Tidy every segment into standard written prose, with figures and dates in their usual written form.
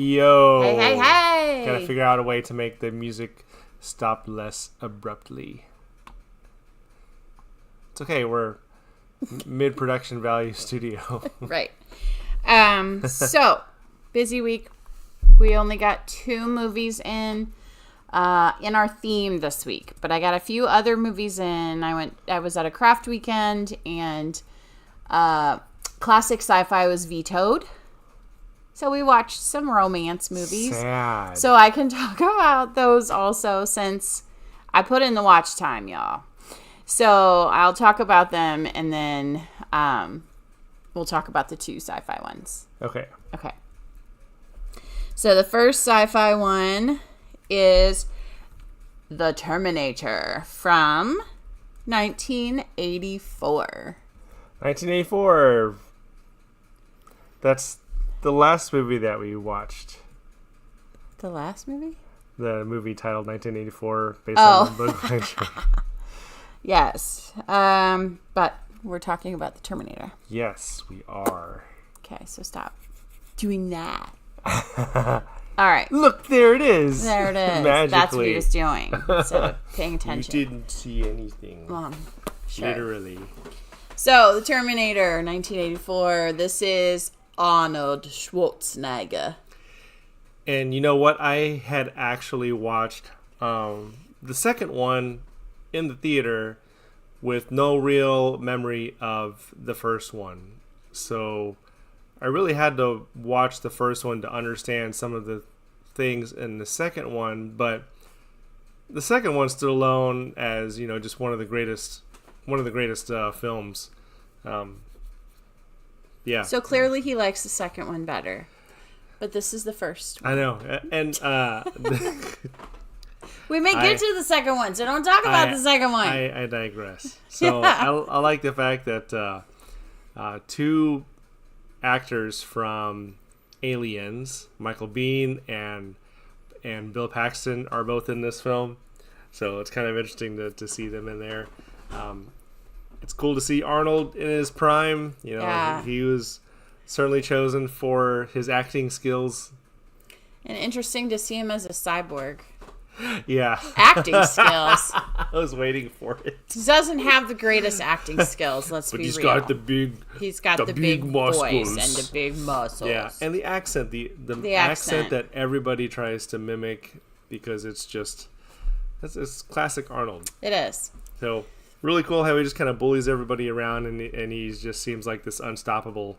Yo. Hey. Gotta figure out a way to make the music stop less abruptly. It's okay, we're mid-production value studio. Right. So, busy week. We only got 2 movies in our theme this week, but I got a few other movies in. I was at a craft weekend, and classic sci-fi was vetoed. So we watched some romance movies. Sad. So I can talk about those also, since I put in the watch time, y'all. So I'll talk about them, and then we'll talk about the 2 sci-fi ones. Okay. So the first sci-fi one is The Terminator from 1984. 1984. That's the last movie that we watched. The last movie? The movie titled 1984, based on the book by Yes. But we're talking about The Terminator. Yes, we are. Okay, so stop doing that. All right. Look, there it is. There it is. Magically. That's what he was doing instead of paying attention. You didn't see anything. Sure. Literally. So, The Terminator, 1984. This is Arnold Schwarzenegger. And you know what? I had actually watched the second one in the theater with no real memory of the first one. So I really had to watch the first one to understand some of the things in the second one. But the second one stood alone as, you know, just one of the greatest films. Yeah. So clearly he likes the second one better. But this is the first one. I know. And we may get to the second one, so don't talk about the second one. I digress. So I like the fact that two actors from Aliens, Michael Biehn and Bill Paxton, are both in this film. So it's kind of interesting to see them in there. It's cool to see Arnold in his prime. You know, he was certainly chosen for his acting skills. And interesting to see him as a cyborg. Yeah. Acting skills. I was waiting for it. He doesn't have the greatest acting skills, let's be real. He's got the big muscles. voice and the big muscles. Yeah, and the accent, the accent that everybody tries to mimic because it's classic Arnold. It is. So really cool how he just kind of bullies everybody around, and he just seems like this unstoppable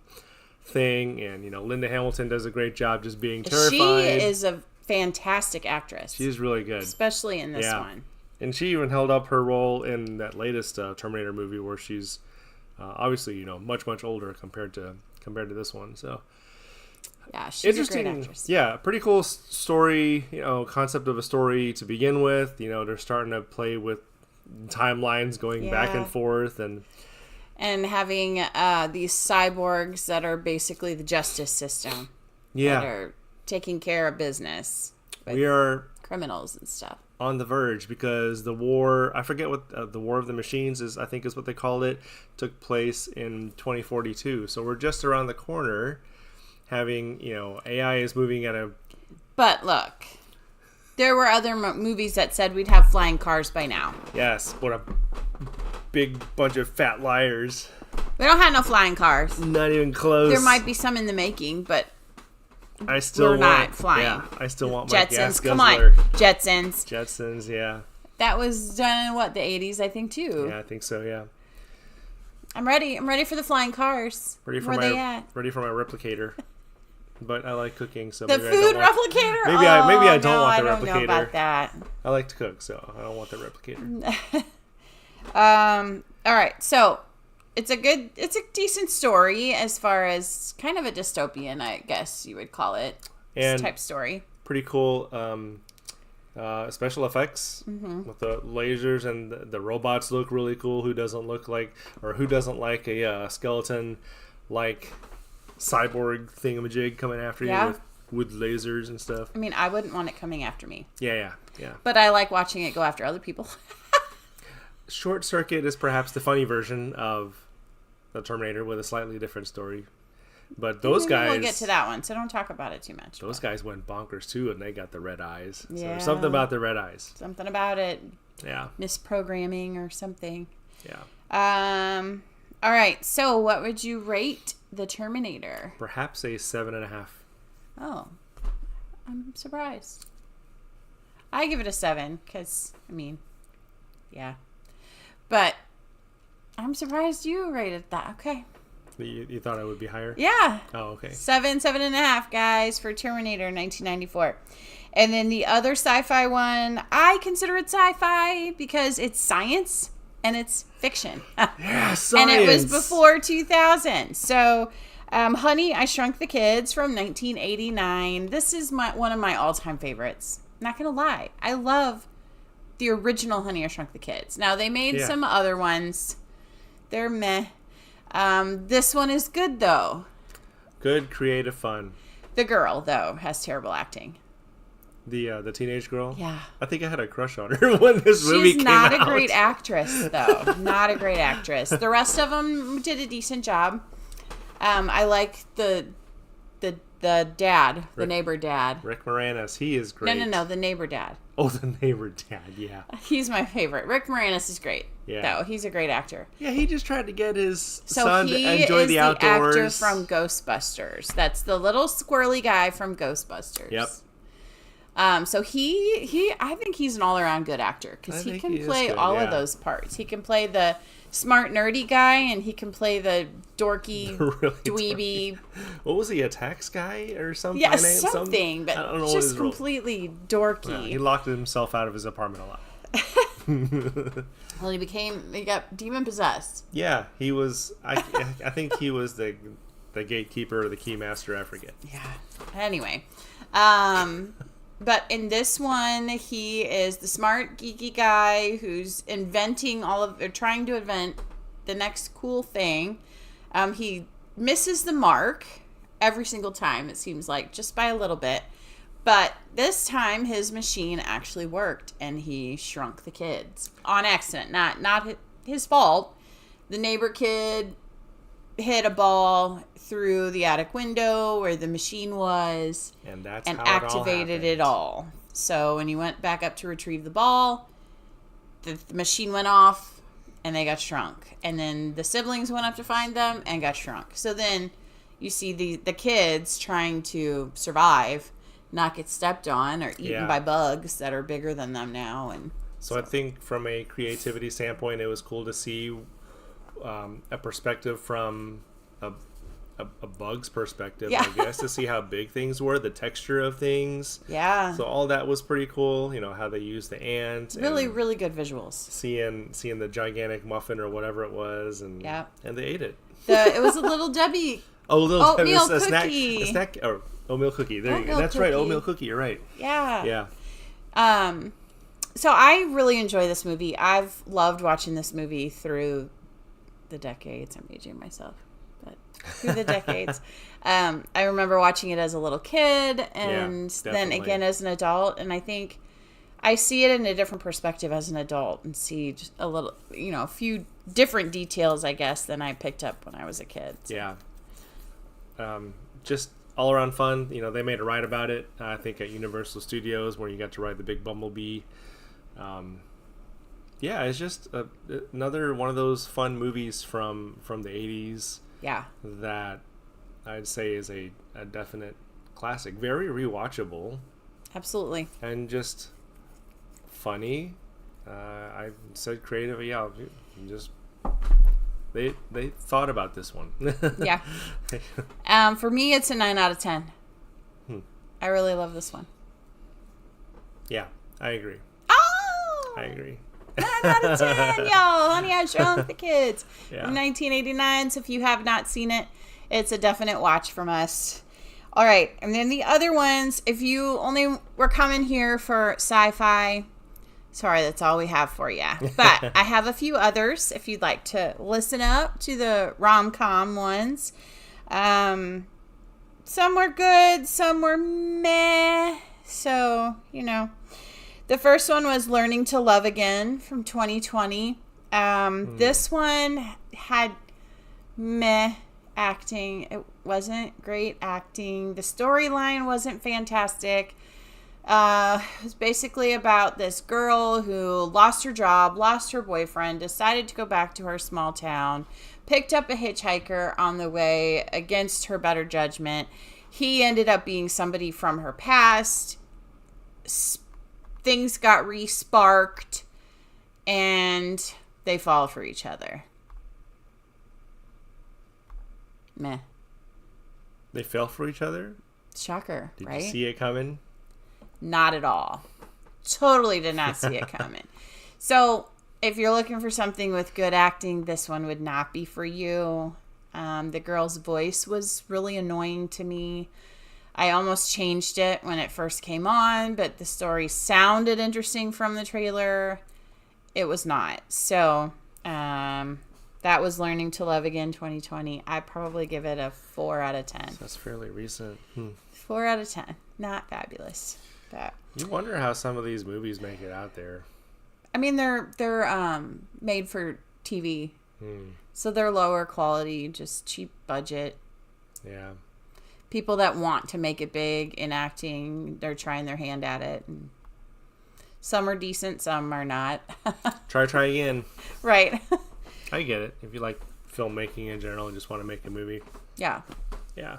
thing. And you know, Linda Hamilton does a great job just being terrified. She is a fantastic actress. She's really good, especially in this one. And she even held up her role in that latest Terminator movie, where she's obviously much older compared to this one. So yeah, she's a great actress. Yeah, pretty cool story. Concept of a story to begin with. They're starting to play with timelines going back and forth, and having these cyborgs that are basically the justice system. Yeah, that are taking care of business. We are criminals and stuff on the verge because the war, I forget what the War of the Machines is, I think is what they called it, took place in 2042. So we're just around the corner having, AI is moving at a... But look, there were other movies that said we'd have flying cars by now. Yes, what a big bunch of fat liars. We don't have no flying cars. Not even close. There might be some in the making, but we're not flying. Yeah, I still want my Jetsons. Gas come guzzler. On, Jetsons. Jetsons, yeah. That was done in the 80s, I think, too. Yeah, I think so. Yeah. I'm ready. I'm ready for the flying cars. Ready for Where they at? Ready for my replicator. But I like cooking, so the maybe food I don't replicator. Maybe I don't want the replicator. I don't know about that. I like to cook, so I don't want the replicator. All right, so. It's a decent story as far as kind of a dystopian, I guess you would call it, type story. Pretty cool special effects with the lasers, and the robots look really cool. Who doesn't like a skeleton like cyborg thingamajig coming after you with lasers and stuff? I mean, I wouldn't want it coming after me. Yeah. But I like watching it go after other people. Short Circuit is perhaps the funny version of the Terminator with a slightly different story. But those guys... We'll get to that one, so don't talk about it too much. Those guys went bonkers, too, and they got the red eyes. Yeah. So there's something about the red eyes. Something about it. Yeah. Misprogramming or something. Yeah. All right, so what would you rate the Terminator? Perhaps a 7.5. Oh. I'm surprised. I give it a 7, because, yeah. But I'm surprised you rated that. Okay. You thought I would be higher? Yeah. Oh, okay. 7.5, guys, for Terminator 1994. And then the other sci-fi one, I consider it sci-fi because it's science and it's fiction. Yeah, science. And it was before 2000. So, Honey, I Shrunk the Kids from 1989. This is one of my all-time favorites. Not going to lie. I love the original Honey, I Shrunk the Kids. Now, they made some other ones. They're meh. This one is good, though. Good, creative fun. The girl, though, has terrible acting. The teenage girl? Yeah. I think I had a crush on her when this movie came out. She's not a great actress, though. Not a great actress. The rest of them did a decent job. I like the dad, the neighbor dad. Rick Moranis, he is great. No, the neighbor dad. Oh, the neighbor dad, yeah. He's my favorite. Rick Moranis is great. Yeah. Though he's a great actor. Yeah, he just tried to get his son to enjoy the outdoors. So he is the actor from Ghostbusters. That's the little squirrely guy from Ghostbusters. Yep. So I think he's an all-around good actor because he can play all of those parts. He can play the smart nerdy guy, and he can play the dorky dweeby. What was he, a tax guy or something? Yeah, something, but I don't know just completely dorky. Yeah, he locked himself out of his apartment a lot. Well, he got demon possessed. Yeah, he was. I think he was the the gatekeeper or the keymaster, I forget. Yeah. Anyway, but in this one, he is the smart, geeky guy who's trying to invent the next cool thing. He misses the mark every single time, it seems like, just by a little bit. But this time, his machine actually worked, and he shrunk the kids on accident. Not his fault. The neighbor kid hit a ball through the attic window where the machine was, and activated it all. So when he went back up to retrieve the ball, the machine went off, and they got shrunk. And then the siblings went up to find them and got shrunk. So then you see the kids trying to survive, not get stepped on or eaten by bugs that are bigger than them now. And so I think from a creativity standpoint, it was cool to see a perspective from a bug's perspective, I guess, to see how big things were, the texture of things. Yeah. So all that was pretty cool. You know, how they used the ant. Really, really good visuals. Seeing the gigantic muffin or whatever it was, and they ate it. It was a Little Debbie. Oatmeal cookie. A snack or oatmeal cookie. There you go. That's right, oatmeal cookie. You're right. Yeah. Yeah. So I really enjoy this movie. I've loved watching this movie through the decades. I'm aging myself, but through the decades. I remember watching it as a little kid, and then again as an adult. And I think I see it in a different perspective as an adult, and see just a little, a few different details, I guess, than I picked up when I was a kid. So. Yeah. Just all around fun. They made a ride about it, I think, at Universal Studios, where you got to ride the big Bumblebee. It's just another one of those fun movies from the 80s. Yeah. That I'd say is a definite classic. Very rewatchable. Absolutely. And just funny. I said creative. Yeah. Just they thought about this one. Yeah. For me, it's a 9 out of 10. I really love this one. Yeah, I agree. Oh! I agree. 9 out of 10, y'all. Honey, I Shrunk the Kids. Yeah. From 1989. So if you have not seen it, it's a definite watch from us. All right. And then the other ones, if you only were coming here for sci-fi, sorry, that's all we have for you. But I have a few others if you'd like to listen up to the rom-com ones. Some were good, some were meh. So, The first one was Learning to Love Again from 2020. This one had meh acting. It wasn't great acting. The storyline wasn't fantastic. It was basically about this girl who lost her job, lost her boyfriend, decided to go back to her small town, picked up a hitchhiker on the way against her better judgment. He ended up being somebody from her past. Things got re-sparked, and they fall for each other. Meh. They fell for each other? Shocker, right? Did you see it coming? Not at all. Totally did not see it coming. So, if you're looking for something with good acting, this one would not be for you. The girl's voice was really annoying to me. I almost changed it when it first came on, but the story sounded interesting from the trailer. It was not. So, that was Learning to Love Again 2020. I'd probably give it a 4 out of 10. So that's fairly recent. 4 out of 10. Not fabulous. But you wonder how some of these movies make it out there. I mean, they're made for TV. So they're lower quality, just cheap budget. Yeah. People that want to make it big in acting, they're trying their hand at it. And some are decent, some are not. Try again. Right. I get it. If you like filmmaking in general and just want to make a movie. Yeah. Yeah.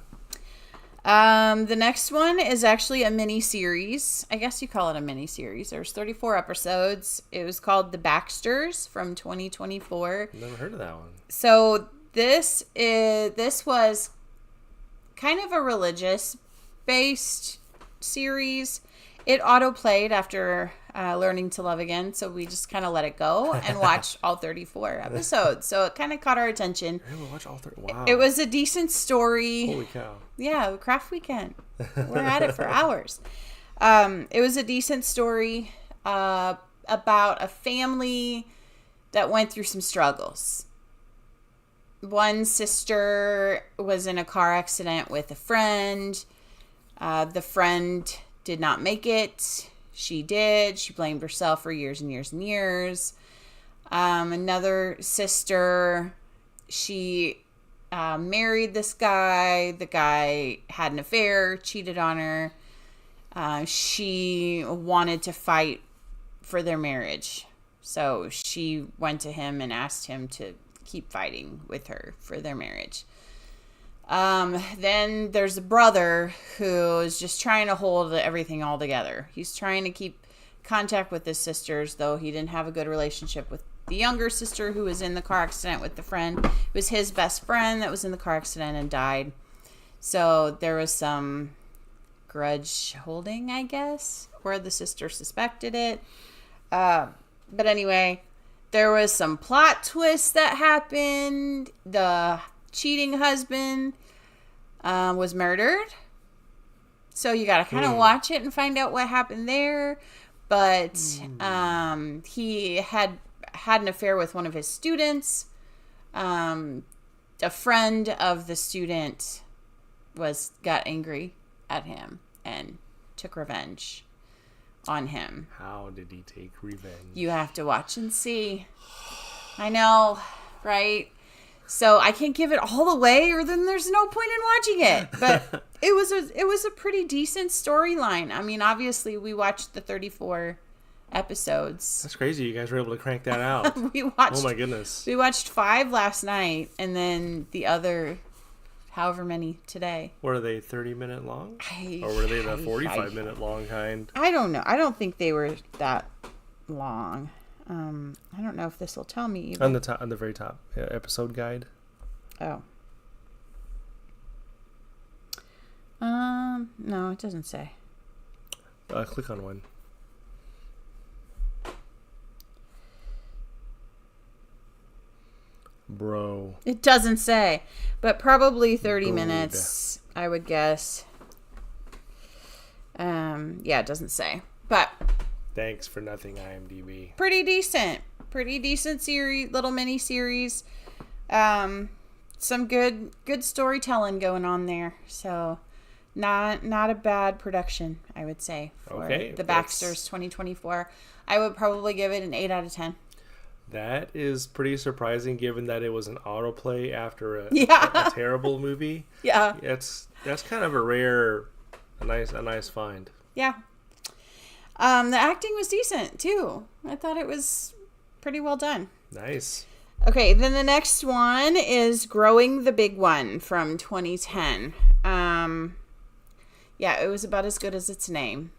The next one is actually a mini-series. I guess you call it a mini-series. There's 34 episodes. It was called The Baxters from 2024. Never heard of that one. So this was kind of a religious-based series. It auto-played after Learning to Love Again. So we just kind of let it go and watch all 34 episodes. So it kind of caught our attention. We'll watch all 30. Wow. It was a decent story. Holy cow. Yeah, craft weekend. We're at it for hours. It was a decent story about a family that went through some struggles. One sister was in a car accident with a friend. The friend did not make it. She did. She blamed herself for years and years and years. Another sister, she married this guy. The guy had an affair, cheated on her. She wanted to fight for their marriage. So she went to him and asked him to keep fighting with her for their marriage. Then there's a brother who is just trying to hold everything all together. He's trying to keep contact with his sisters, though he didn't have a good relationship with the younger sister who was in the car accident with the friend. It was his best friend that was in the car accident and died. So there was some grudge holding, I guess, where the sister suspected it. But anyway, there was some plot twists that happened. The cheating husband was murdered. So you got to kind of watch it and find out what happened there. But he had an affair with one of his students. A friend of the student got angry at him and took revenge on him. How did he take revenge? You have to watch and see. I know, right? So I can't give it all away, or then there's no point in watching it. But it was a pretty decent storyline. I mean, obviously we watched the 34 episodes. That's crazy. You guys were able to crank that out. Oh my goodness. We watched 5 last night, and then the other however many today. Were they 30-minute long? Or were they the 45-minute long kind? I don't know. I don't think they were that long. I don't know if this will tell me either. On the very top, episode guide. Oh. No, it doesn't say. Click on one. Bro. It doesn't say, but probably 30 minutes, I would guess. Yeah, it doesn't say, but thanks for nothing, IMDb. Pretty decent series, little mini series. Some good storytelling going on there. So, not a bad production, I would say, for the Baxters 2024. I would probably give it an 8 out of 10. That is pretty surprising, given that it was an autoplay after a terrible movie. Yeah, that's kind of a nice find. Yeah. The acting was decent too. I thought it was pretty well done. Nice. Okay, then the next one is Growing the Big One from 2010. Yeah, it was about as good as its name.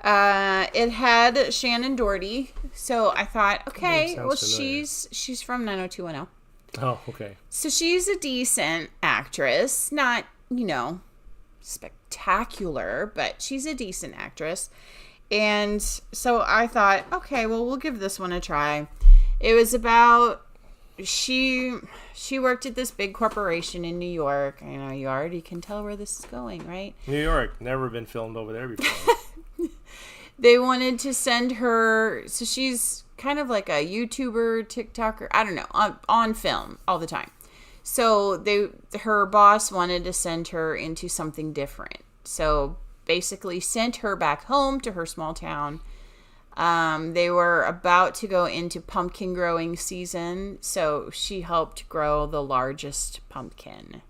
It had Shannon Doherty, so I thought, okay, well, she's from 90210. Oh, okay. So she's a decent actress, not, spectacular, but she's a decent actress. And so I thought, okay, well, we'll give this one a try. It was about she worked at this big corporation in New York. You know, you already can tell where this is going, right? New York, never been filmed over there before. They wanted to send her, so she's kind of like a YouTuber, TikToker, I don't know, on film all the time. So her boss wanted to send her into something different. So basically sent her back home to her small town. They were about to go into pumpkin growing season, so she helped grow the largest pumpkin.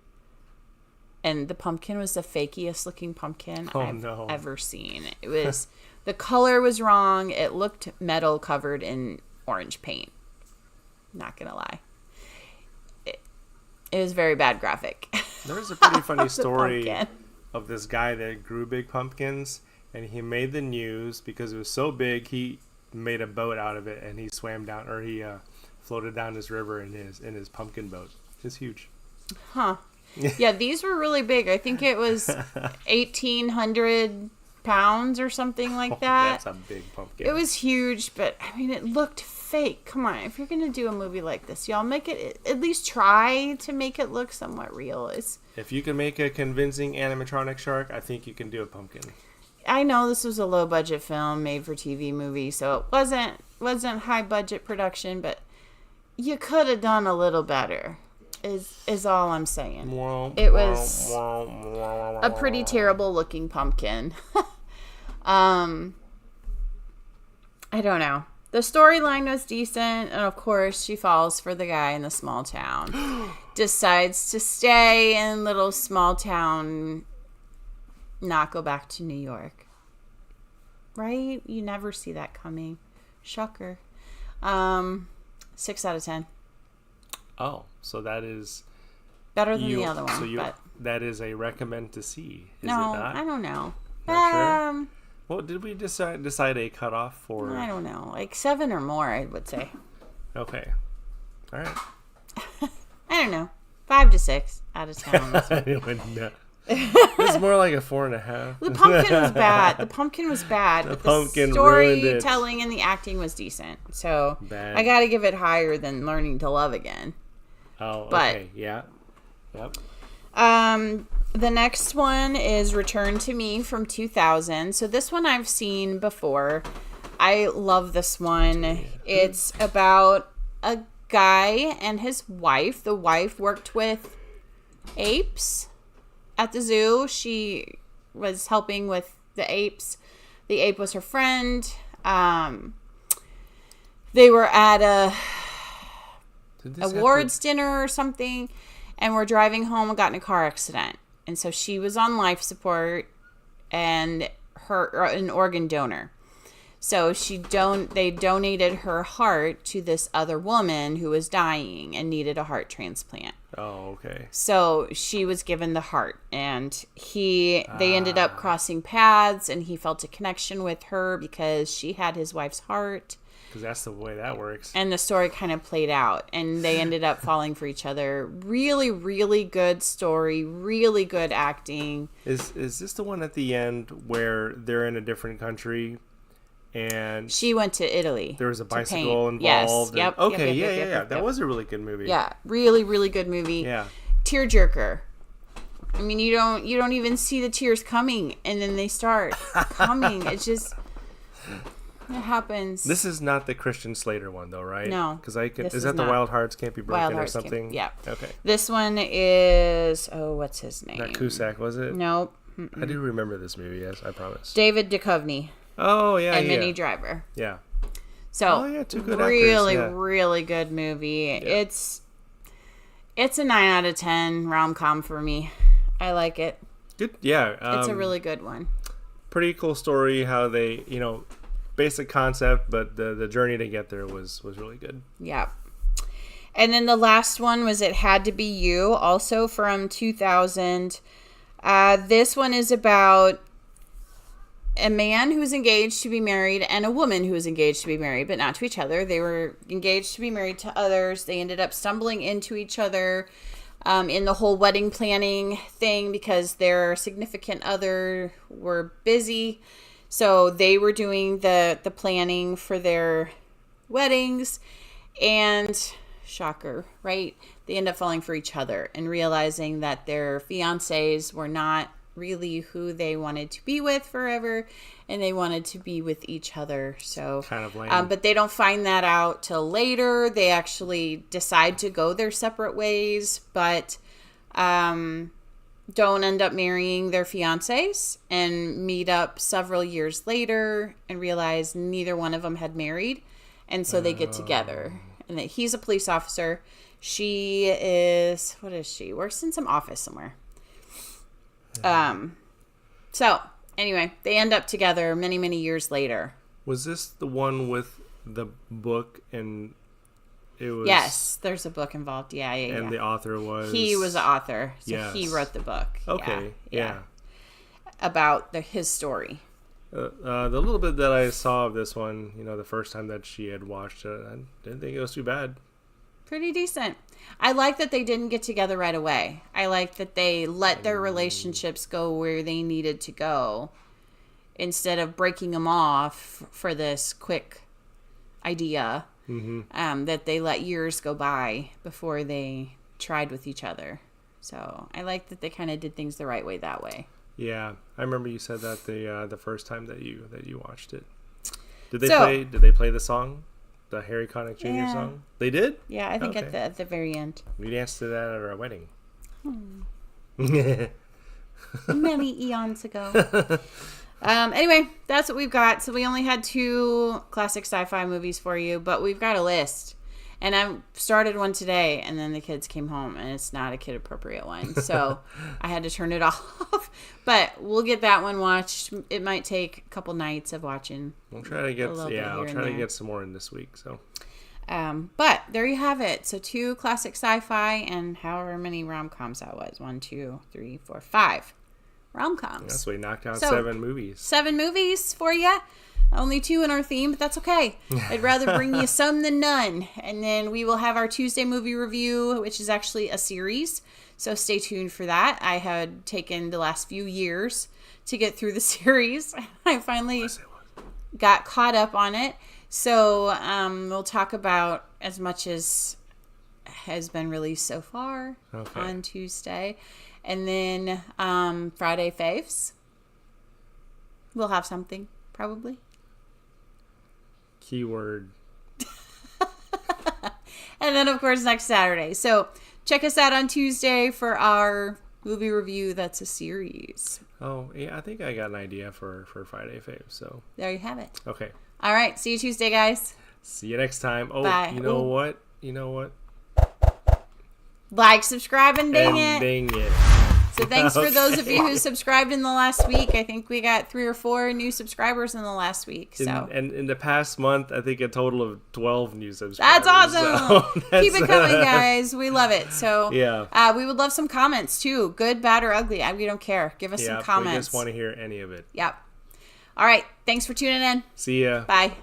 And the pumpkin was the fakiest looking pumpkin I've ever seen. It was, the color was wrong. It looked metal covered in orange paint. Not gonna lie. It was very bad graphic. There's a pretty funny story of this guy that grew big pumpkins, and he made the news because it was so big. He made a boat out of it, and he swam down, or he floated down this river in his pumpkin boat. It's huge. Huh. Yeah, these were really big. I think it was 1,800 pounds or something like that. That's a big pumpkin. It was huge, but I mean, it looked fake. Come on, if you're gonna do a movie like this, y'all make it, at least try to make it look somewhat real. If you can make a convincing animatronic shark, I think you can do a pumpkin. I know this was a low budget film made for TV movie, so it wasn't high budget production, but you could have done a little better. Is all I'm saying. It was a pretty terrible looking pumpkin. I don't know. The storyline was decent, and of course she falls for the guy in the small town. Decides to stay in little small town, not go back to New York. Right? You never see that coming. Shocker. 6 out of 10. Oh, so that is better than the other one. So but that is a recommend to see. Is no, it not? I don't know. Not sure. Well, did we decide a cutoff for? I don't know, like 7 or more, I would say. Okay, all right. I don't know, 5 to 6 out of 10. No. It's more like a 4.5. The pumpkin was bad. The pumpkin ruined it. Storytelling and the acting was decent. So Bad. I got to give it higher than Learning to Love Again. Oh, but, okay. Yeah. Yep. The next one is Return to Me from 2000. So this one I've seen before. I love this one. It's about a guy and his wife. The wife worked with apes at the zoo. She was helping with the apes. The ape was her friend. They were at a awards dinner or something, and were driving home and got in a car accident. And so she was on life support and an organ donor. So they donated her heart to this other woman who was dying and needed a heart transplant. Oh, okay. So she was given the heart, and they ended up crossing paths, and he felt a connection with her because she had his wife's heart. Because that's the way that works. And the story kind of played out, and they ended up falling for each other. Really, really good story, really good acting. Is this the one at the end where they're in a different country? And she went to Italy. There was a bicycle involved. Yes. Yep. Okay. Yep. That was a really good movie. Yeah. Really, really good movie. Yeah. Tearjerker. I mean, you don't even see the tears coming, and then they start coming. It's just, it happens. This is not the Christian Slater one, though, right? No. Because is that the Wild Hearts Can't Be Broken or something? Yeah. Okay. This one is what's his name? Not Cusack, was it? Nope. I do remember this movie. Yes, I promise. David Duchovny. Oh yeah, and Minnie Driver. Yeah. So two good really, actors, yeah. really good movie. Yeah. It's a 9 out of 10 rom-com for me. I like it. Good, yeah. It's a really good one. Pretty cool story. How they, basic concept, but the journey to get there was really good. Yeah. And then the last one was It Had to Be You, also from 2000. This one is about a man who's engaged to be married and a woman who is engaged to be married, but not to each other. They were engaged to be married to others. They ended up stumbling into each other in the whole wedding planning thing because their significant other were busy. So they were doing the planning for their weddings, and shocker, right? They end up falling for each other and realizing that their fiancés were not really who they wanted to be with forever, and they wanted to be with each other. So kind of lame. But they don't find that out till later. They actually decide to go their separate ways, but don't end up marrying their fiancés and meet up several years later and realize neither one of them had married, and so they get together. And that he's a police officer. She is, what is she? Works in some office somewhere. So anyway, they end up together many, many years later. Was this the one with the book and it was? Yes, there's a book involved. Yeah. And the author was? He was the author. So yes. He wrote the book. Okay. Yeah. About his story. The little bit that I saw of this one, the first time that she had watched it, I didn't think it was too bad. Pretty decent. I like that they didn't get together right away. I like that they let their relationships go where they needed to go. instead of breaking them off for this quick idea, that they let years go by before they tried with each other. So I like that they kind of did things the right way that way. Yeah, I remember you said that the first time that you watched it. Did they play the song, the Harry Connick Jr. song? They did? Yeah, I think at the very end. We danced to that at our wedding. Many eons ago. Anyway, that's what we've got. So we only had 2 classic sci-fi movies for you, but we've got a list. And I started one today, and then the kids came home, and it's not a kid-appropriate one. So I had to turn it off. But we'll get that one watched. It might take a couple nights of watching. I'll try to get some more in this week. So, but there you have it. So 2 classic sci-fi and however many rom-coms that was. 1, 2, 3, 4, 5 rom-coms. That's why we knocked out 7 movies. 7 movies for you. Only 2 in our theme, but that's okay. I'd rather bring you some than none. And then we will have our Tuesday movie review, which is actually a series. So stay tuned for that. I had taken the last few years to get through the series. I finally got caught up on it. So we'll talk about as much as has been released so far on Tuesday. And then Friday faves. We'll have something, probably. Keyword. And then, of course, next Saturday. So check us out on Tuesday for our movie review. That's a series. Oh, yeah, I think I got an idea for Friday Fave. So there you have it. Okay. All right. See you Tuesday, guys. See you next time. Oh, bye. You know what? You know what? Like, subscribe, and ding it. Ding it. So thanks for those of you who subscribed in the last week. I think we got 3 or 4 new subscribers in the last week. So and in the past month, I think a total of 12 new subscribers. That's awesome. So keep it coming, guys. We love it. So yeah, we would love some comments too, good, bad, or ugly. We don't care. Give us some comments. We just want to hear any of it. Yep. All right. Thanks for tuning in. See ya. Bye.